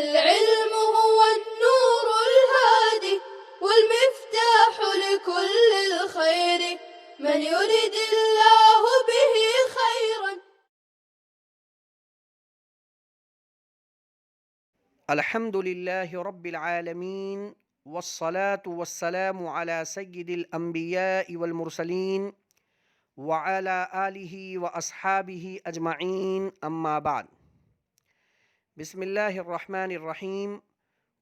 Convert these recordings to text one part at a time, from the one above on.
العلم هو النور الهادي والمفتاح لكل الخير من يرد الله به خيرا. الحمد لله رب العالمين والصلاة والسلام على سيد الأنبياء والمرسلين وعلى آله وأصحابه أجمعين أما بعد. بسم الله الرحمن الرحيم.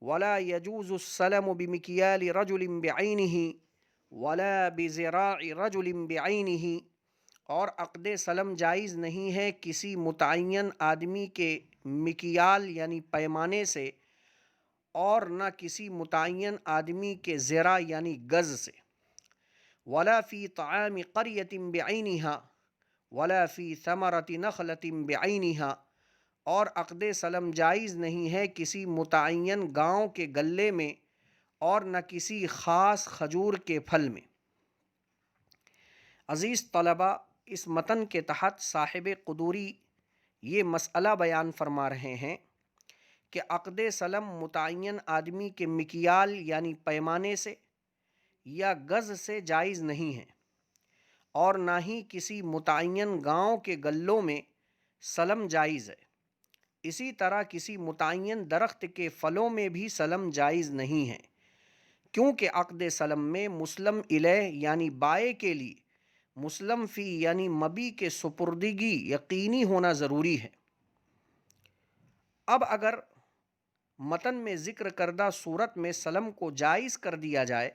ولا يجوز السلم بمكيال رجل بعينه ولا بذراع رجل بعينه، اور عقد سلم جائز نہیں ہے کسی متعین آدمی کے مکیال یعنی پیمانے سے، اور نہ کسی متعین آدمی کے ذرا یعنی گز سے. ولا فی طعام قریۃ بعینہا ولا فی ثمرۃ نخلۃ بعینہا، اور عقد سلم جائز نہیں ہے کسی متعین گاؤں کے گلے میں اور نہ کسی خاص کھجور کے پھل میں. عزیز طلبہ، اس متن کے تحت صاحب قدوری یہ مسئلہ بیان فرما رہے ہیں کہ عقد سلم متعین آدمی کے مکیال یعنی پیمانے سے یا گز سے جائز نہیں ہے، اور نہ ہی کسی متعین گاؤں کے گلوں میں سلم جائز ہے. اسی طرح کسی متعین درخت کے پھلوں میں بھی سلم جائز نہیں ہے، کیونکہ عقد سلم میں مسلم الیہ یعنی بائے کے لیے مسلم فی یعنی مبی کے سپردگی یقینی ہونا ضروری ہے. اب اگر متن میں ذکر کردہ صورت میں سلم کو جائز کر دیا جائے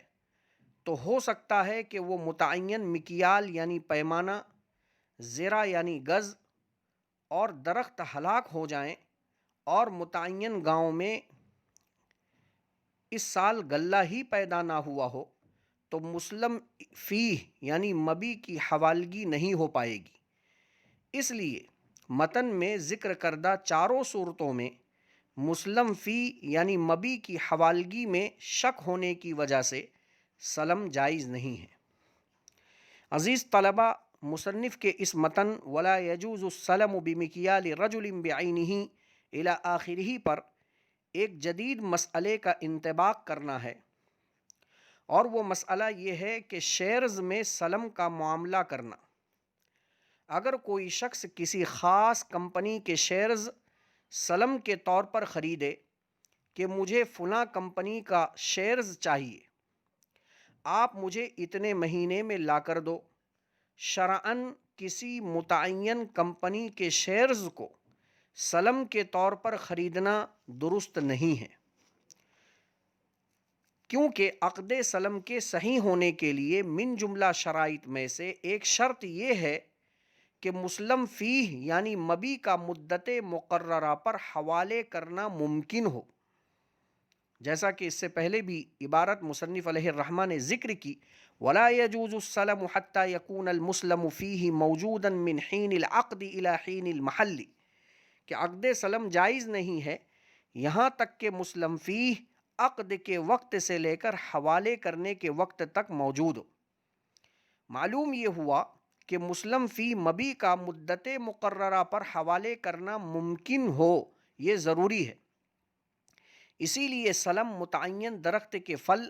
تو ہو سکتا ہے کہ وہ متعین مکیال یعنی پیمانہ، ذرا یعنی گز اور درخت ہلاک ہو جائیں، اور متعین گاؤں میں اس سال غلہ ہی پیدا نہ ہوا ہو تو مسلم فیہ یعنی مبی کی حوالگی نہیں ہو پائے گی. اس لیے متن میں ذکر کردہ چاروں صورتوں میں مسلم فی یعنی مبی کی حوالگی میں شک ہونے کی وجہ سے سلم جائز نہیں ہے. عزیز طلبہ، مصنف کے اس متن ولا یجوز السلم بمکیال رجل بعینہ الی آخرہ پر ایک جدید مسئلے کا انطباق کرنا ہے، اور وہ مسئلہ یہ ہے کہ شیئرز میں سلم کا معاملہ کرنا. اگر کوئی شخص کسی خاص کمپنی کے شیئرز سلم کے طور پر خریدے کہ مجھے فلاں کمپنی کا شیئرز چاہیے، آپ مجھے اتنے مہینے میں لا کر دو، شرعاً کسی متعین کمپنی کے شیئرز کو سلم کے طور پر خریدنا درست نہیں ہے، کیونکہ عقد سلم کے صحیح ہونے کے لیے من جملہ شرائط میں سے ایک شرط یہ ہے کہ مسلم فیہ یعنی مبی کا مدت مقررہ پر حوالے کرنا ممکن ہو. جیسا کہ اس سے پہلے بھی عبارت مصنف علیہ الرحمہ نے ذکر کی، ولا يجوز السلم حتى يكون المسلم فيه موجودا من حين العقد الى حين المحل، کہ عقد سلم جائز نہیں ہے یہاں تک کہ مسلم فیہ عقد کے وقت سے لے کر حوالے کرنے کے وقت تک موجود ہو. معلوم یہ ہوا کہ مسلم فی مبی کا مدت مقررہ پر حوالے کرنا ممکن ہو، یہ ضروری ہے. اسی لیے سلم متعین درخت کے پھل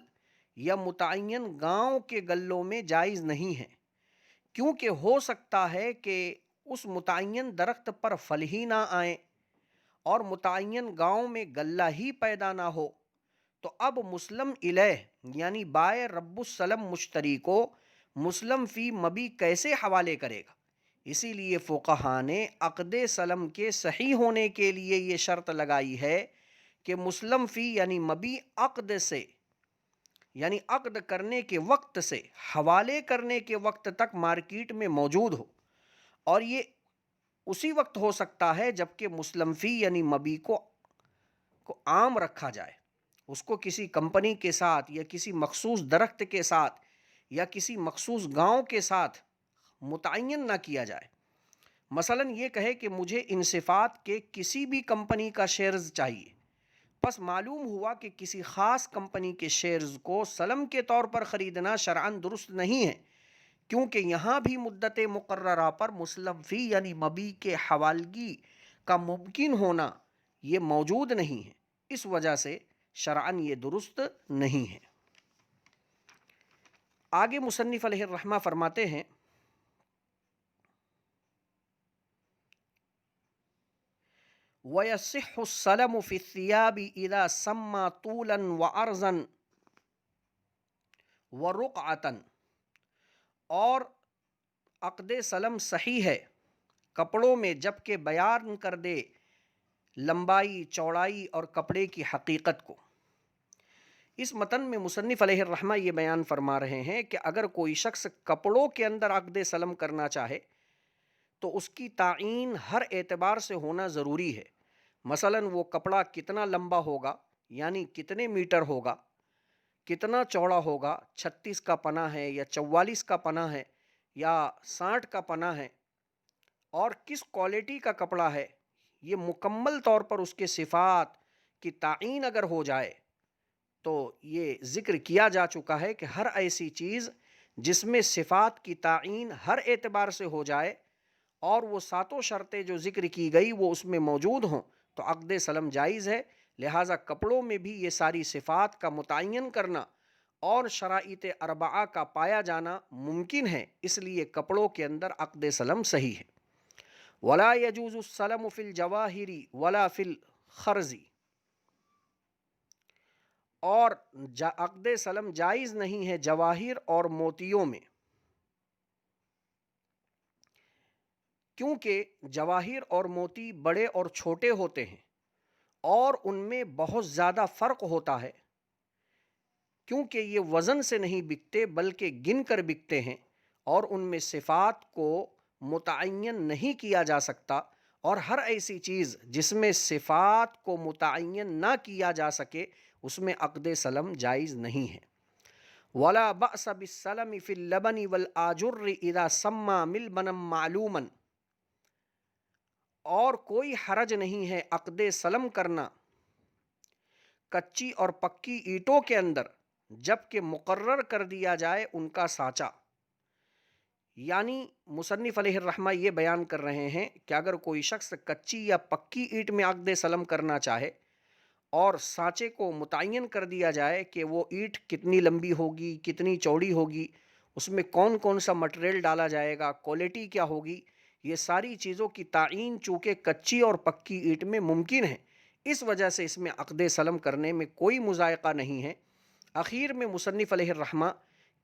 یا متعین گاؤں کے گلوں میں جائز نہیں ہے، کیونکہ ہو سکتا ہے کہ اس متعین درخت پر پھل ہی نہ آئیں اور متعین گاؤں میں غلہ ہی پیدا نہ ہو، تو اب مسلم الیہ یعنی بائے رب السلم مشتری کو مسلم فی مبی کیسے حوالے کرے گا؟ اسی لیے فقہا نے عقد سلم کے صحیح ہونے کے لیے یہ شرط لگائی ہے کہ مسلم فی یعنی مبی عقد سے یعنی عقد کرنے کے وقت سے حوالے کرنے کے وقت تک مارکیٹ میں موجود ہو، اور یہ اسی وقت ہو سکتا ہے جبکہ مسلم فی یعنی مبی کو عام رکھا جائے، اس کو کسی کمپنی کے ساتھ یا کسی مخصوص درخت کے ساتھ یا کسی مخصوص گاؤں کے ساتھ متعین نہ کیا جائے. مثلا یہ کہے کہ مجھے ان صفات کے کسی بھی کمپنی کا شیئرز چاہیے، پس معلوم ہوا کہ کسی خاص کمپنی کے شیئرز کو سلم کے طور پر خریدنا شرعاً درست نہیں ہے، کیونکہ یہاں بھی مدت مقررہ پر مسلم فی یعنی مبی کے حوالگی کا ممکن ہونا یہ موجود نہیں ہے. اس وجہ سے شرعاً یہ درست نہیں ہے۔ آگے مصنف علیہ الرحمہ فرماتے ہیں وَيَصِحُّ السَّلَمُ فِي الثِّيَابِ إِذَا سَمَّى طُولًا وَعَرْضًا وَرُقْعَةً، اور عقد سلم صحیح ہے کپڑوں میں جب کہ بیان کر دے لمبائی، چوڑائی اور کپڑے کی حقیقت کو۔ اس متن میں مصنف علیہ الرحمہ یہ بیان فرما رہے ہیں کہ اگر کوئی شخص کپڑوں کے اندر عقد سلم کرنا چاہے تو اس کی تعین ہر اعتبار سے ہونا ضروری ہے۔ مثلا وہ کپڑا کتنا لمبا ہوگا، یعنی کتنے میٹر ہوگا، کتنا چوڑا ہوگا، 36 کا پناہ ہے یا 44 کا پناہ ہے یا 60 کا پناہ ہے، اور کس کوالٹی کا کپڑا ہے، یہ مکمل طور پر اس کے صفات کی تعین اگر ہو جائے تو یہ ذکر کیا جا چکا ہے کہ ہر ایسی چیز جس میں صفات کی تعین ہر اعتبار سے ہو جائے اور وہ ساتوں شرطیں جو ذکر کی گئی وہ اس میں موجود ہوں تو عقد سلم جائز ہے۔ لہٰذا کپڑوں میں بھی یہ ساری صفات کا متعین کرنا اور شرائط اربعہ کا پایا جانا ممکن ہے، اس لیے کپڑوں کے اندر عقد سلم صحیح ہے۔ ولا يجوز السلم فی الجواہر ولا فی الخرز، اور عقد سلم جائز نہیں ہے جواہر اور موتیوں میں، کیونکہ جواہر اور موتی بڑے اور چھوٹے ہوتے ہیں اور ان میں بہت زیادہ فرق ہوتا ہے، کیونکہ یہ وزن سے نہیں بکتے بلکہ گن کر بکتے ہیں، اور ان میں صفات کو متعین نہیں کیا جا سکتا، اور ہر ایسی چیز جس میں صفات کو متعین نہ کیا جا سکے اس میں عقد سلم جائز نہیں ہے۔ ولا بأس بالسلم فی اللبن والآجر اذا سمى ملبنا معلوما، اور کوئی حرج نہیں ہے عقد سلم کرنا کچی اور پکی اینٹوں کے اندر جب کہ مقرر کر دیا جائے ان کا سانچہ۔ یعنی مصنف علیہ الرحمہ یہ بیان کر رہے ہیں کہ اگر کوئی شخص کچی یا پکی اینٹ میں عقد سلم کرنا چاہے اور سانچے کو متعین کر دیا جائے کہ وہ اینٹ کتنی لمبی ہوگی، کتنی چوڑی ہوگی، اس میں کون کون سا مٹیریل ڈالا جائے گا، کوالٹی کیا ہوگی، یہ ساری چیزوں کی تعین چونکہ کچی اور پکی اینٹ میں ممکن ہے، اس وجہ سے اس میں عقد سلم کرنے میں کوئی مذائقہ نہیں ہے۔ اخیر میں مصنف علیہ الرحمہ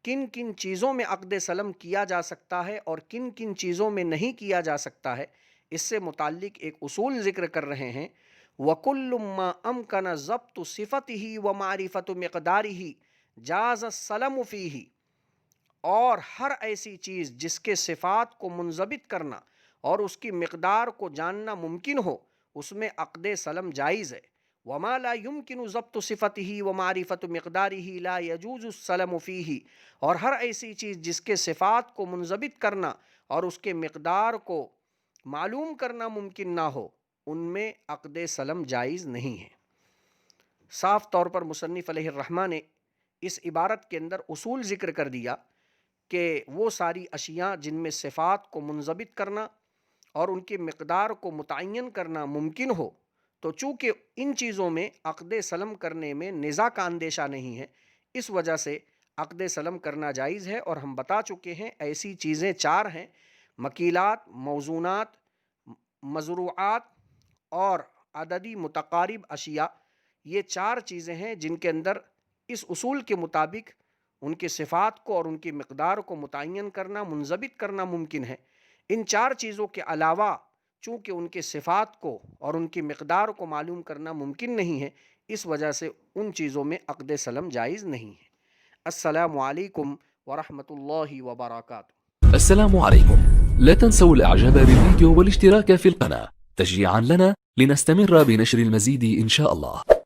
کن کن چیزوں میں عقد سلم کیا جا سکتا ہے اور کن کن چیزوں میں نہیں کیا جا سکتا ہے اس سے متعلق ایک اصول ذکر کر رہے ہیں۔ وَكُلُّ مَا أَمْكَنَ ضَبْطُ صِفَتِهِ وَمَعْرِفَةُ مِقْدَارِهِ جَازَ السَّلَمُ فِيهِ، اور ہر ایسی چیز جس کے صفات کو منضبط کرنا اور اس کی مقدار کو جاننا ممکن ہو اس میں عقد سلم جائز ہے۔ وَمَا لَا يُمْكِنُ ضَبْطُ صِفَتِهِ وَمَعْرِفَةُ مِقْدَارِهِ لَا يَجُوزُ السَّلَمُ فِيهِ، اور ہر ایسی چیز جس کے صفات کو منضبط کرنا اور اس کے مقدار کو معلوم کرنا ممکن نہ ہو ان میں عقد سلم جائز نہیں ہے۔ صاف طور پر مصنف علیہ الرحمہ نے اس عبارت کے اندر اصول ذکر کر دیا کہ وہ ساری اشیاء جن میں صفات کو منضبط کرنا اور ان کی مقدار کو متعین کرنا ممکن ہو تو چونکہ ان چیزوں میں عقد سلم کرنے میں نزاع کا اندیشہ نہیں ہے اس وجہ سے عقد سلم کرنا جائز ہے۔ اور ہم بتا چکے ہیں ایسی چیزیں 4 ہیں: مکیلات، موزونات، مزروعات اور عددی متقارب اشیاء۔ یہ 4 چیزیں ہیں جن کے اندر اس اصول کے مطابق ان کے صفات کو اور ان کی مقدار کو متعین کرنا، منضبط کرنا ممکن ہے۔ ان 4 چیزوں کے علاوہ چونکہ ان کے صفات کو اور ان کی مقدار کو معلوم کرنا ممکن نہیں ہے اس وجہ سے ان چیزوں میں عقد سلم جائز نہیں ہے۔ السلام علیکم ورحمۃ اللہ وبرکاتہ۔ السلام عليكم، لا تنسوا الاعجاب بالفيديو والاشتراك في القناة تشجيعا لنا لنستمر بنشر المزيد إن شاء الله.